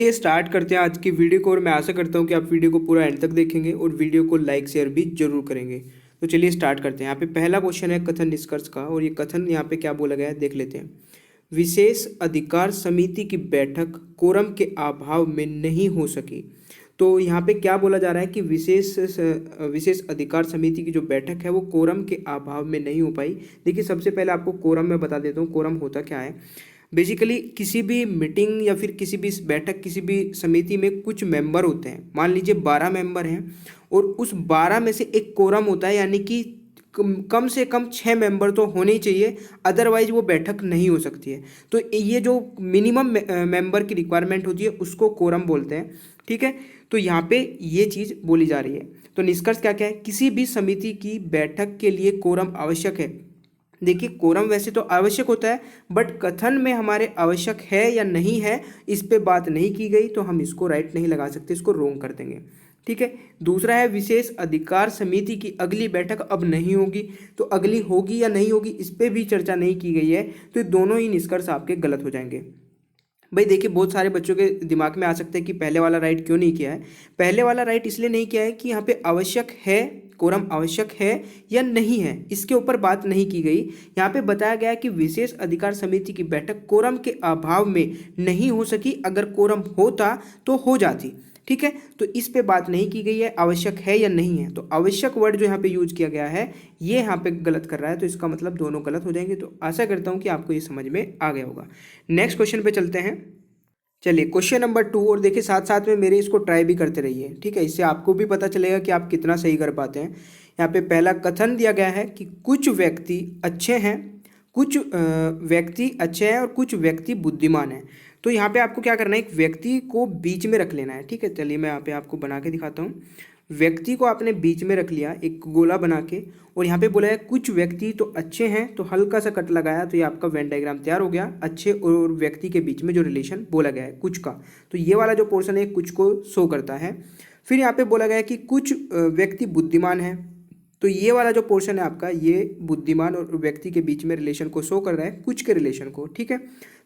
ये स्टार्ट करते हैं आज की वीडियो को और मैं आशा करता हूँ कि आप वीडियो को पूरा एंड तक देखेंगे और वीडियो को लाइक शेयर भी जरूर करेंगे। तो चलिए स्टार्ट करते हैं। यहाँ पे पहला क्वेश्चन है कथन निष्कर्ष का और ये कथन यहाँ पे क्या बोला गया है देख लेते हैं। विशेष अधिकार समिति की बैठक कोरम के अभाव में नहीं हो सकी। तो यहाँ पे क्या बोला जा रहा है कि विशेष अधिकार समिति की जो बैठक है वो कोरम के अभाव में नहीं हो पाई। देखिए सबसे पहले आपको कोरम में बता देता हूँ कोरम होता क्या है। बेसिकली किसी भी मीटिंग या फिर किसी भी बैठक किसी भी समिति में कुछ मेंबर होते हैं। मान लीजिए 12 मेंबर हैं और उस 12 में से एक कोरम होता है, यानी कि कम से कम 6 मेंबर तो होने ही चाहिए, अदरवाइज वो बैठक नहीं हो सकती है। तो ये जो मिनिमम मेंबर की रिक्वायरमेंट होती है उसको कोरम बोलते हैं। ठीक है, तो यहाँ पे ये चीज़ बोली जा रही है। तो निष्कर्ष क्या क्या है, किसी भी समिति की बैठक के लिए कोरम आवश्यक है। देखिए कोरम वैसे तो आवश्यक होता है, बट कथन में हमारे आवश्यक है या नहीं है इस पे बात नहीं की गई, तो हम इसको राइट नहीं लगा सकते, इसको रोंग कर देंगे। ठीक है, दूसरा है विशेष अधिकार समिति की अगली बैठक अब नहीं होगी। तो अगली होगी या नहीं होगी इस पे भी चर्चा नहीं की गई है, तो ये दोनों ही निष्कर्ष आपके गलत हो जाएंगे। भाई देखिए बहुत सारे बच्चों के दिमाग में आ सकता है कि पहले वाला राइट क्यों नहीं किया है। पहले वाला राइट इसलिए नहीं किया है कि यहाँ पे आवश्यक है, कोरम आवश्यक है या नहीं है इसके ऊपर बात नहीं की गई। यहाँ पे बताया गया है कि विशेष अधिकार समिति की बैठक कोरम के अभाव में नहीं हो सकी, अगर कोरम होता तो हो जाती। ठीक है, तो इस पे बात नहीं की गई है आवश्यक है या नहीं है। तो आवश्यक वर्ड जो यहाँ पे यूज किया गया है ये यहाँ पे गलत कर रहा है, तो इसका मतलब दोनों गलत हो जाएंगे। तो आशा करता हूँ कि आपको ये समझ में आ गया होगा। नेक्स्ट क्वेश्चन पे चलते हैं। चलिए क्वेश्चन नंबर 2, और देखिए साथ साथ में मेरे इसको ट्राई भी करते रहिए। ठीक है, इससे आपको भी पता चलेगा कि आप कितना सही कर पाते हैं। यहाँ पे पहला कथन दिया गया है कि कुछ व्यक्ति अच्छे हैं, कुछ व्यक्ति अच्छे हैं और कुछ व्यक्ति बुद्धिमान हैं। तो यहाँ पे आपको क्या करना है, एक व्यक्ति को बीच में रख लेना है। ठीक है, चलिए मैं यहाँ पे आपको बना के दिखाता हूँ। व्यक्ति को आपने बीच में रख लिया एक गोला बना के, और यहाँ पे बोला है कुछ व्यक्ति तो अच्छे हैं, तो हल्का सा कट लगाया तो ये आपका वेन डायग्राम तैयार हो गया। अच्छे और व्यक्ति के बीच में जो रिलेशन बोला गया है कुछ का, तो ये वाला जो पोर्शन है कुछ को शो करता है। फिर यहाँ पे बोला गया है कि कुछ व्यक्ति बुद्धिमान है, तो ये वाला जो पोर्शन है आपका ये बुद्धिमान और व्यक्ति के बीच में रिलेशन को शो कर रहा है, कुछ के रिलेशन को। ठीक है,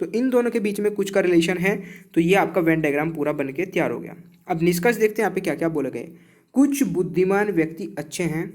तो इन दोनों के बीच में कुछ का रिलेशन है, तो ये आपका वेन डायग्राम पूरा बन के तैयार हो गया। अब निष्कर्ष देखते हैं यहाँ पे क्या क्या बोला गया है। कुछ बुद्धिमान व्यक्ति अच्छे हैं,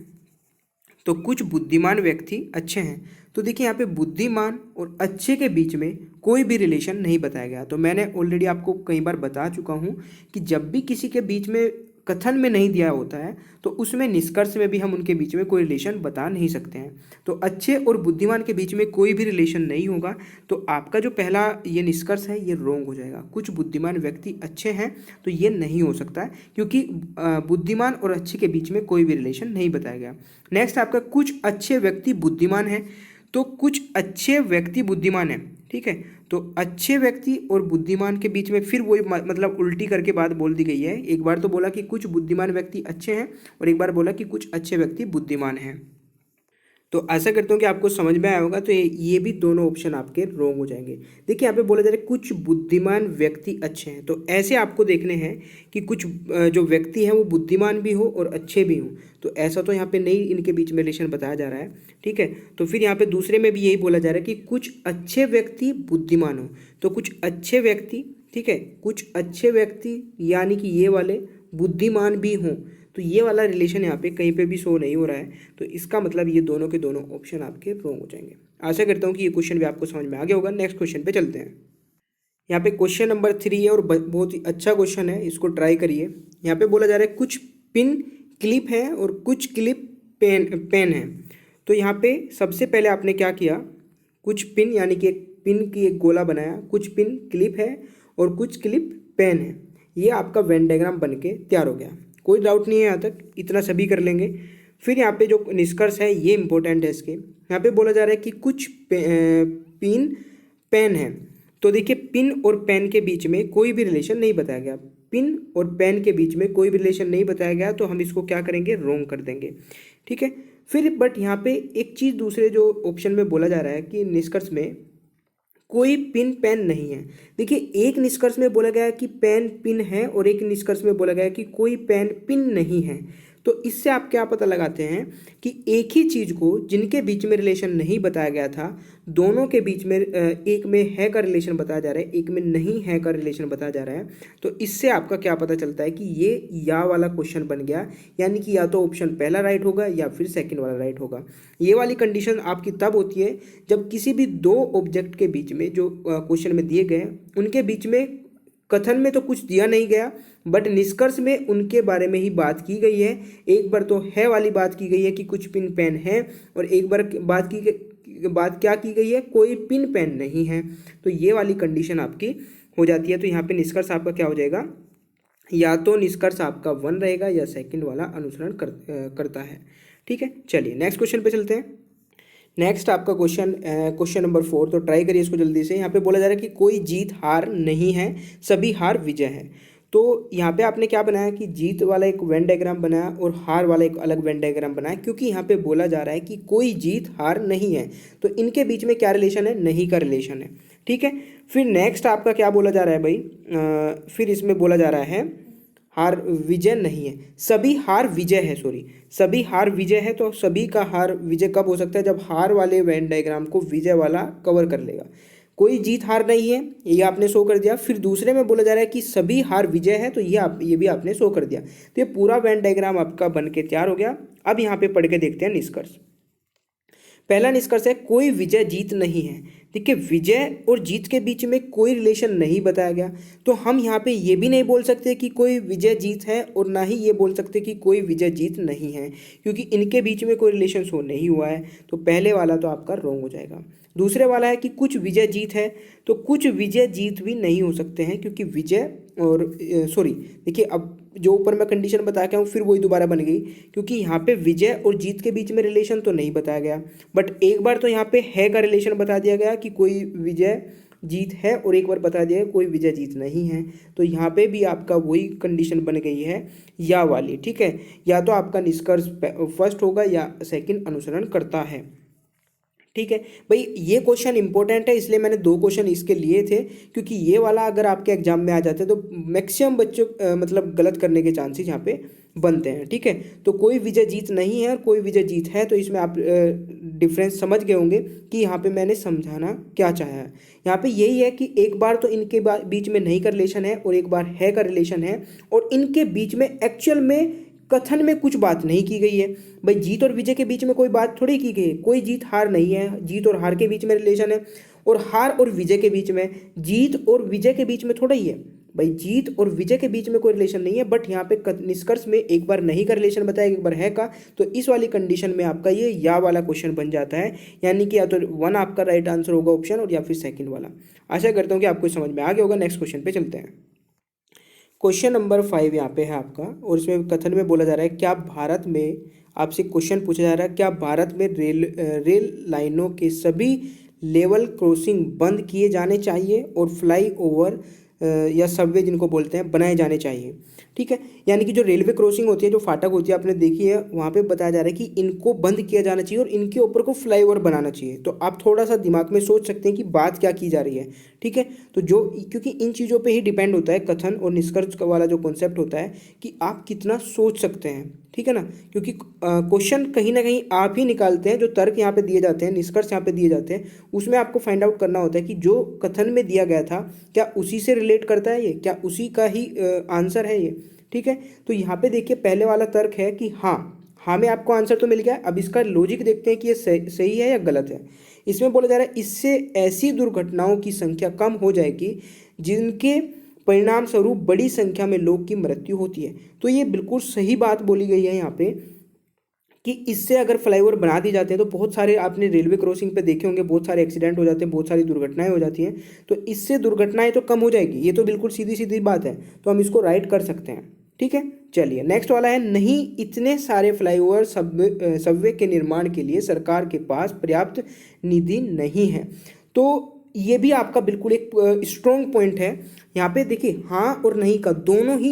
तो कुछ बुद्धिमान व्यक्ति अच्छे हैं। तो देखिए यहाँ पे बुद्धिमान और अच्छे के बीच में कोई भी रिलेशन नहीं बताया गया। तो मैंने ऑलरेडी आपको कई बार बता चुका हूँ कि जब भी किसी के बीच में कथन में नहीं दिया होता है तो उसमें निष्कर्ष में भी हम उनके बीच में कोई रिलेशन बता नहीं सकते हैं। तो अच्छे और बुद्धिमान के बीच में कोई भी रिलेशन नहीं होगा, तो आपका जो पहला ये निष्कर्ष है ये रॉन्ग हो जाएगा। कुछ बुद्धिमान व्यक्ति अच्छे हैं, तो ये नहीं हो सकता है क्योंकि बुद्धिमान और अच्छे के बीच में कोई भी रिलेशन नहीं बताया गया। नेक्स्ट आपका कुछ अच्छे व्यक्ति बुद्धिमान हैं, तो कुछ अच्छे व्यक्ति बुद्धिमान हैं। ठीक है, तो अच्छे व्यक्ति और बुद्धिमान के बीच में फिर वही मतलब उल्टी करके बात बोल दी गई है। एक बार तो बोला कि कुछ बुद्धिमान व्यक्ति अच्छे हैं और एक बार बोला कि कुछ अच्छे व्यक्ति बुद्धिमान हैं। तो आशा करता हूँ कि आपको समझ में आया होगा। तो ये भी दोनों ऑप्शन आपके रॉन्ग हो जाएंगे। देखिए यहाँ पे बोला जा रहा है कुछ बुद्धिमान व्यक्ति अच्छे हैं, तो ऐसे आपको देखने हैं कि कुछ जो व्यक्ति हैं वो बुद्धिमान भी हो और अच्छे भी हों। तो ऐसा तो यहाँ पे नहीं इनके बीच में रिलेशन बताया जा रहा है। ठीक है, तो फिर यहाँ पे दूसरे में भी यही बोला जा रहा है कि कुछ अच्छे व्यक्ति बुद्धिमान हो, तो कुछ अच्छे व्यक्ति, ठीक है, कुछ अच्छे व्यक्ति यानी कि ये वाले बुद्धिमान भी हों, तो ये वाला रिलेशन यहाँ पे कहीं पे भी शो नहीं हो रहा है। तो इसका मतलब ये दोनों के दोनों ऑप्शन आपके रॉन्ग हो जाएंगे। आशा करता हूँ कि ये क्वेश्चन भी आपको समझ में आ गया होगा। नेक्स्ट क्वेश्चन पे चलते हैं। यहाँ पे क्वेश्चन नंबर 3 है और बहुत ही अच्छा क्वेश्चन है, इसको ट्राई करिए। यहाँ पे बोला जा रहा है कुछ पिन क्लिप है और कुछ क्लिप पेन है। तो यहाँ पे सबसे पहले आपने क्या किया, कुछ पिन यानी कि एक पिन की एक गोला बनाया, कुछ पिन क्लिप है और कुछ क्लिप पेन है। ये आपका वेन डायग्राम बन के तैयार हो गया। कोई डाउट नहीं है यहाँ तक, इतना सभी कर लेंगे। फिर यहाँ पे जो निष्कर्ष है ये इंपॉर्टेंट है इसके। यहाँ पे बोला जा रहा है कि कुछ पिन पेन है, तो देखिए पिन और पेन के बीच में कोई भी रिलेशन नहीं बताया गया। पिन और पेन के बीच में कोई भी रिलेशन नहीं बताया गया, तो हम इसको क्या करेंगे, रॉन्ग कर देंगे। ठीक है, फिर बट यहाँ पे एक चीज़ दूसरे जो ऑप्शन में बोला जा रहा है कि निष्कर्ष में कोई पिन पेन नहीं है। देखिए एक निष्कर्ष में बोला गया है कि पेन पिन है और एक निष्कर्ष में बोला गया है कि कोई पेन पिन नहीं है। तो इससे आप क्या पता लगाते हैं कि एक ही चीज़ को जिनके बीच में रिलेशन नहीं बताया गया था, दोनों के बीच में एक में है का रिलेशन बताया जा रहा है, एक में नहीं है का रिलेशन बताया जा रहा है। तो इससे आपका क्या पता चलता है कि ये या वाला क्वेश्चन बन गया, यानी कि या तो ऑप्शन पहला राइट होगा या फिर सेकंड वाला राइट होगा। ये वाली कंडीशन आपकी तब होती है जब किसी भी दो ऑब्जेक्ट के बीच में जो क्वेश्चन में दिए गए उनके बीच में कथन में तो कुछ दिया नहीं गया, बट निष्कर्ष में उनके बारे में ही बात की गई है। एक बार तो है वाली बात की गई है कि कुछ पिन पेन है, और एक बार बात क्या की गई है, कोई पिन पेन नहीं है। तो ये वाली कंडीशन आपकी हो जाती है। तो यहाँ पे निष्कर्ष आपका क्या हो जाएगा, या तो निष्कर्ष आपका 1 रहेगा या सेकंड वाला अनुसरण करता है। ठीक है, चलिए नेक्स्ट क्वेश्चन पे चलते हैं। नेक्स्ट आपका क्वेश्चन नंबर 4, तो ट्राई करिए इसको जल्दी से। यहाँ पे बोला जा रहा है कि कोई जीत हार नहीं है, सभी हार विजय है। तो यहाँ पे आपने क्या बनाया कि जीत वाला एक वेन डायग्राम बनाया और हार वाला एक अलग वेन डायग्राम बनाया, क्योंकि यहाँ पे बोला जा रहा है कि कोई जीत हार नहीं है। तो इनके बीच में क्या रिलेशन है, नहीं का रिलेशन है। ठीक है, फिर नेक्स्ट आपका क्या बोला जा रहा है भाई, फिर इसमें बोला जा रहा है हार विजय नहीं है, सभी हार विजय है, सॉरी सभी हार विजय है। तो सभी का हार विजय कब हो सकता है, जब हार वाले वेन डायग्राम को विजय वाला कवर कर लेगा। कोई जीत हार नहीं है, ये आपने शो कर दिया। फिर दूसरे में बोला जा रहा है कि सभी हार विजय है, तो ये भी आपने शो कर दिया। तो ये पूरा वेन डायग्राम आपका बन के तैयार हो गया। अब यहाँ पे पढ़ के देखते हैं निष्कर्ष। पहला निष्कर्ष है कोई विजय जीत नहीं है। ठीक है, विजय और जीत के बीच में कोई रिलेशन नहीं बताया गया, तो हम यहाँ पे ये भी नहीं बोल सकते कि कोई विजय जीत है, और ना ही ये बोल सकते कि कोई विजय जीत नहीं है, क्योंकि इनके बीच में कोई रिलेशन शो नहीं हुआ है। तो पहले वाला तो आपका रॉन्ग हो जाएगा। दूसरे वाला है कि कुछ विजय जीत है, तो कुछ विजय जीत भी नहीं हो सकते हैं, क्योंकि विजय और सॉरी देखिए, अब जो ऊपर मैं कंडीशन बता के हूँ फिर वही दोबारा बन गई, क्योंकि यहाँ पे विजय और जीत के बीच में रिलेशन तो नहीं बताया गया, बट एक बार तो यहाँ पे है का रिलेशन बता दिया गया कि कोई विजय जीत है, और एक बार बता दिया कोई विजय जीत नहीं है। तो यहाँ पे भी आपका वही कंडीशन बन गई है या वाली। ठीक है, या तो आपका निष्कर्ष फर्स्ट होगा या सेकंड अनुसरण करता है। ठीक है भाई, ये क्वेश्चन इंपॉर्टेंट है, इसलिए मैंने 2 क्वेश्चन इसके लिए थे, क्योंकि ये वाला अगर आपके एग्जाम में आ जाते तो मैक्सिमम बच्चों मतलब गलत करने के चांसेस यहाँ पे बनते हैं। ठीक है, तो कोई विजय जीत नहीं है और कोई विजय जीत है, तो इसमें आप डिफरेंस समझ गए होंगे कि यहाँ पे मैंने समझाना क्या चाहा है। यहाँ पे यही है कि एक बार तो इनके बीच में नहीं का रिलेशन है और एक बार है का रिलेशन है, और इनके बीच में एक्चुअल में कथन में कुछ बात नहीं की गई है। भाई जीत और विजय के बीच में कोई बात थोड़ी की गई है, कोई जीत हार नहीं है, जीत और हार के बीच में रिलेशन है, और हार और विजय के बीच में, जीत और विजय के बीच में थोड़ा ही है भाई, जीत और विजय के बीच में कोई रिलेशन नहीं है। बट यहाँ पे निष्कर्ष में एक बार नहीं का रिलेशन बताया, एक बार है का, तो इस वाली कंडीशन में आपका ये या वाला क्वेश्चन बन जाता है, यानी कि या तो 1 आपका राइट आंसर होगा ऑप्शन, और या फिर सेकंड वाला। आशा करता हूँ कि आपको समझ में आ गया होगा। नेक्स्ट क्वेश्चन पे चलते हैं। क्वेश्चन नंबर 5 यहाँ पे है आपका, और इसमें कथन में बोला जा रहा है क्या भारत में, आपसे क्वेश्चन पूछा जा रहा है क्या भारत में रेल लाइनों के सभी लेवल क्रॉसिंग बंद किए जाने चाहिए और फ्लाई ओवर या सबवे जिनको बोलते हैं बनाए जाने चाहिए। ठीक है, यानी कि जो रेलवे क्रॉसिंग होती है, जो फाटक होती है, आपने देखी है, वहाँ पे बताया जा रहा है कि इनको बंद किया जाना चाहिए और इनके ऊपर को फ्लाईओवर बनाना चाहिए। तो आप थोड़ा सा दिमाग में सोच सकते हैं कि बात क्या की जा रही है। ठीक है, तो जो क्योंकि इन चीज़ों पे ही डिपेंड होता है कथन और निष्कर्ष वाला जो कॉन्सेप्ट होता है कि आप कितना सोच सकते हैं। ठीक है ना, क्योंकि क्वेश्चन कहीं ना कहीं आप ही निकालते हैं, जो तर्क यहाँ पे दिए जाते हैं, निष्कर्ष यहाँ पे दिए जाते हैं, उसमें आपको फाइंड आउट करना होता है कि जो कथन में दिया गया था क्या उसी से रिलेट करता है ये, क्या उसी का ही आंसर है ये। ठीक है, तो यहाँ पे देखिए पहले वाला तर्क है कि हाँ में आपको आंसर तो मिल गया। अब इसका लॉजिक देखते हैं कि ये सही है या गलत है। इसमें बोला जा रहा है इससे ऐसी दुर्घटनाओं की संख्या कम हो जाएगी जिनके परिणाम स्वरूप बड़ी संख्या में लोग की मृत्यु होती है। तो ये बिल्कुल सही बात बोली गई है यहाँ पे कि इससे अगर फ्लाईओवर बना दी जाते हैं तो बहुत सारे, आपने रेलवे क्रॉसिंग पे देखे होंगे, बहुत सारे एक्सीडेंट हो जाते हैं, बहुत सारी दुर्घटनाएं हो जाती हैं, तो इससे दुर्घटनाएं तो कम हो जाएगी। ये तो बिल्कुल सीधी सीधी बात है, तो हम इसको राइट कर सकते हैं। ठीक है, चलिए नेक्स्ट वाला है नहीं इतने सारे फ्लाईओवर सबवे के निर्माण के लिए सरकार के पास पर्याप्त निधि नहीं है। तो ये भी आपका बिल्कुल एक स्ट्रॉन्ग पॉइंट है। यहाँ पे देखिए हाँ और नहीं का दोनों ही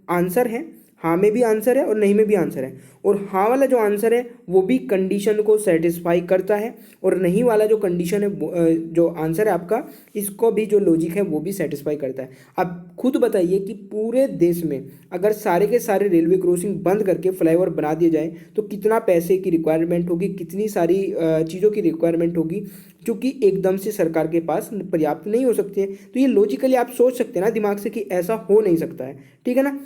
आंसर है, हाँ में भी आंसर है और नहीं में भी आंसर है, और हाँ वाला जो आंसर है वो भी कंडीशन को सेटिस्फाई करता है, और नहीं वाला जो कंडीशन है जो आंसर है आपका, इसको भी जो लॉजिक है वो भी सेटिस्फाई करता है। आप खुद बताइए कि पूरे देश में अगर सारे के सारे रेलवे क्रॉसिंग बंद करके फ्लाईओवर बना दिए जाए तो कितना पैसे की रिक्वायरमेंट होगी, कितनी सारी चीज़ों की रिक्वायरमेंट होगी, जो कि एकदम से सरकार के पास पर्याप्त नहीं हो सकती है। तो ये लॉजिकली आप सोच सकते हैं ना दिमाग से कि ऐसा हो नहीं सकता है, ठीक है ना।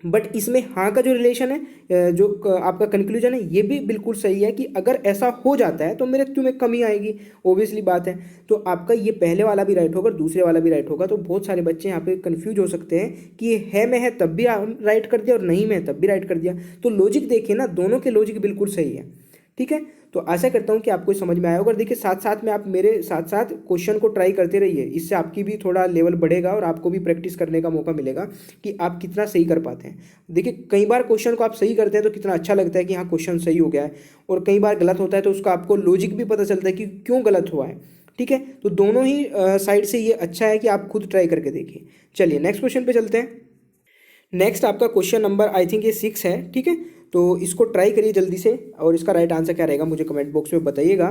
बट इसमें हाँ का जो रिलेशन है, जो आपका कंक्लूजन है, ये भी बिल्कुल सही है कि अगर ऐसा हो जाता है तो मृत्यु में कमी आएगी, ओब्वियसली बात है। तो आपका ये पहले वाला भी राइट होगा और दूसरे वाला भी राइट होगा। तो बहुत सारे बच्चे यहाँ पे कंफ्यूज हो सकते हैं कि ये है में है तब भी राइट कर दिया और नहीं में है तब भी राइट कर दिया। तो लॉजिक देखिए ना, दोनों के लॉजिक बिल्कुल सही है, ठीक है। तो आशा करता हूँ कि आपको समझ में आया होगा। देखिए साथ साथ में आप मेरे साथ साथ क्वेश्चन को ट्राई करते रहिए, इससे आपकी भी थोड़ा लेवल बढ़ेगा और आपको भी प्रैक्टिस करने का मौका मिलेगा कि आप कितना सही कर पाते हैं। देखिए कई बार क्वेश्चन को आप सही करते हैं तो कितना अच्छा लगता है कि हाँ क्वेश्चन सही हो गया है, और कई बार गलत होता है तो उसका आपको लॉजिक भी पता चलता है कि क्यों गलत हुआ है, ठीक है। तो दोनों ही साइड से ये अच्छा है कि आप खुद ट्राई करके देखिए। चलिए नेक्स्ट क्वेश्चन पे चलते हैं। नेक्स्ट आपका क्वेश्चन नंबर आई थिंक ये 6 है, ठीक है। तो इसको ट्राई करिए जल्दी से, और इसका राइट आंसर क्या रहेगा मुझे कमेंट बॉक्स में बताइएगा,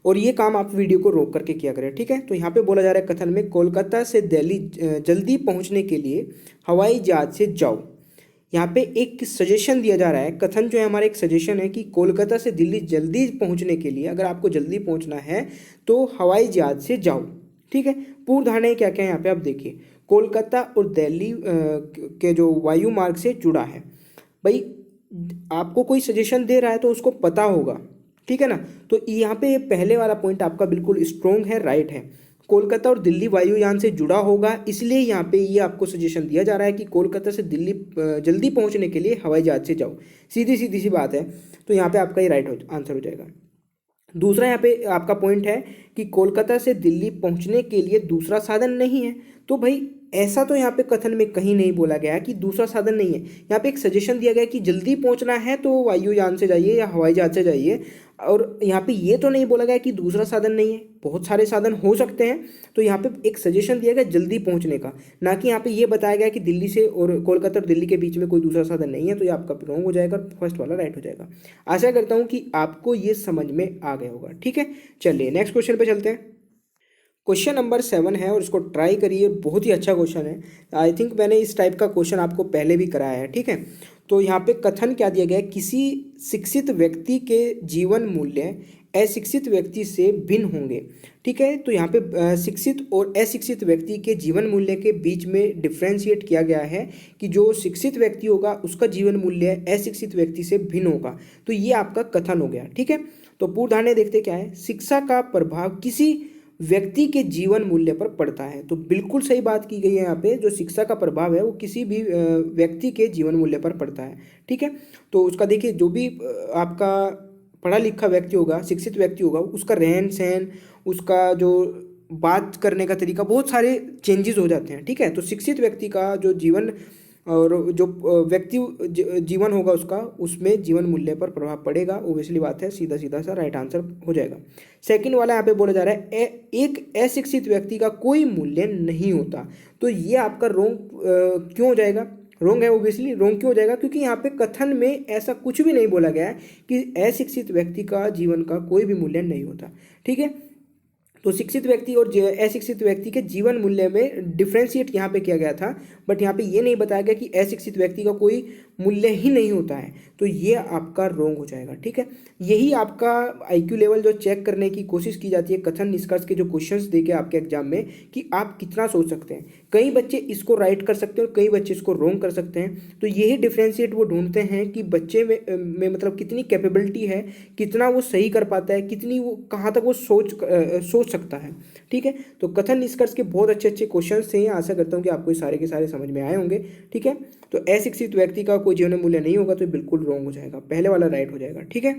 और ये काम आप वीडियो को रोक करके किया करें, ठीक है। तो यहाँ पे बोला जा रहा है कथन में, कोलकाता से दिल्ली जल्दी पहुँचने के लिए हवाई जहाज से जाओ। यहाँ पे एक सजेशन दिया जा रहा है, कथन जो है हमारा एक सजेशन है कि कोलकाता से दिल्ली जल्दी पहुँचने के लिए, अगर आपको जल्दी पहुँचना है तो हवाई जहाज से जाओ, ठीक है। पूर्व धारणाएं क्या क्या है यहाँ पे आप देखिए, कोलकाता और दिल्ली के जो वायु मार्ग से जुड़ा है। भाई आपको कोई सजेशन दे रहा है तो उसको पता होगा, ठीक है ना। तो यहाँ पे पहले वाला पॉइंट आपका बिल्कुल स्ट्रोंग है, राइट है। कोलकाता और दिल्ली वायुयान से जुड़ा होगा, इसलिए यहाँ पे ये आपको सजेशन दिया जा रहा है कि कोलकाता से दिल्ली जल्दी पहुँचने के लिए हवाई जहाज से जाओ। सीधी सीधी सी बात है, तो यहाँ पे आपका ये राइट आंसर हो जाएगा। दूसरा यहाँ पे आपका पॉइंट है कि कोलकाता से दिल्ली पहुंचने के लिए दूसरा साधन नहीं है। तो भाई ऐसा तो यहाँ पे कथन में कहीं नहीं बोला गया कि दूसरा साधन नहीं है। यहाँ पे एक सजेशन दिया गया कि जल्दी पहुंचना है तो वायुयान से जाइए या हवाई जहाज से जाइए, और यहाँ पे ये तो नहीं बोला गया कि दूसरा साधन नहीं है, बहुत सारे साधन हो सकते हैं। तो यहाँ पे एक सजेशन दिया गया जल्दी पहुँचने का, ना कि यहाँ पे ये बताया गया कि दिल्ली से और कोलकाता और दिल्ली के बीच में कोई दूसरा साधन नहीं है। तो ये आपका रॉन्ग हो जाएगा, फर्स्ट वाला राइट हो जाएगा। आशा करता हूँ कि आपको ये समझ में आ गया होगा, ठीक है। चलिए नेक्स्ट क्वेश्चन पे चलते हैं। क्वेश्चन नंबर 7 है और इसको ट्राई करिए, बहुत ही अच्छा क्वेश्चन है। आई थिंक मैंने इस टाइप का क्वेश्चन आपको पहले भी कराया है, ठीक है। तो यहाँ पे कथन क्या दिया गया है, किसी शिक्षित व्यक्ति के जीवन मूल्य अशिक्षित व्यक्ति से भिन्न होंगे, ठीक है। तो यहाँ पे शिक्षित और अशिक्षित व्यक्ति के जीवन मूल्य के बीच में डिफ्रेंशिएट किया गया है कि जो शिक्षित व्यक्ति होगा उसका जीवन मूल्य अशिक्षित व्यक्ति से भिन्न होगा। तो ये आपका कथन हो गया, ठीक है। तो पूर्व धारणा देखते क्या है, शिक्षा का प्रभाव किसी व्यक्ति के जीवन मूल्य पर पड़ता है। तो बिल्कुल सही बात की गई है यहाँ पे, जो शिक्षा का प्रभाव है वो किसी भी व्यक्ति के जीवन मूल्य पर पड़ता है, ठीक है। तो उसका देखिए, जो भी आपका पढ़ा लिखा व्यक्ति होगा, शिक्षित व्यक्ति होगा, उसका रहन सहन, उसका जो बात करने का तरीका, बहुत सारे चेंजेस हो जाते हैं, ठीक है। तो शिक्षित व्यक्ति का जो जीवन और जो व्यक्ति जीवन होगा उसका, उसमें जीवन मूल्य पर प्रभाव पड़ेगा, ओब्वियसली बात है, सीधा सीधा सा राइट आंसर हो जाएगा। सेकंड वाला यहाँ पे बोला जा रहा है एक अशिक्षित व्यक्ति का कोई मूल्य नहीं होता। तो ये आपका रोंग क्यों हो जाएगा, रोंग है, ओब्वियसली रोंग क्यों हो जाएगा, क्योंकि यहाँ पे कथन में ऐसा कुछ भी नहीं बोला गया है कि अशिक्षित व्यक्ति का जीवन का कोई भी मूल्य नहीं होता, ठीक है। तो शिक्षित व्यक्ति और अशिक्षित व्यक्ति के जीवन मूल्य में डिफ्रेंशिएट यहाँ पे किया गया था, बट यहाँ पे ये नहीं बताया गया कि अशिक्षित व्यक्ति का कोई मूल्य ही नहीं होता है। तो ये आपका रोंग हो जाएगा, ठीक है। यही आपका आईक्यू लेवल जो चेक करने की कोशिश की जाती है कथन निष्कर्ष के जो क्वेश्चंस देके आपके एग्जाम में, कि आप कितना सोच सकते हैं। कई बच्चे इसको राइट कर सकते हैं और कई बच्चे इसको रोंग कर सकते हैं। तो यही डिफ्रेंशिएट वो ढूंढते हैं कि बच्चे में मतलब कितनी कैपेबिलिटी है, कितना वो सही कर पाता है, कितनी वो कहाँ तक वो सोच सकता है, ठीक है। तो कथन निष्कर्ष के बहुत अच्छे अच्छे क्वेश्चंस थे, आशा करता हूँ कि आपको सारे के सारे समझ में आए होंगे, ठीक है। तो अशिक्षित व्यक्ति का कोई जीवन मूल्य नहीं होगा, तो बिल्कुल रॉन्ग हो जाएगा, पहले वाला राइट हो जाएगा, ठीक है।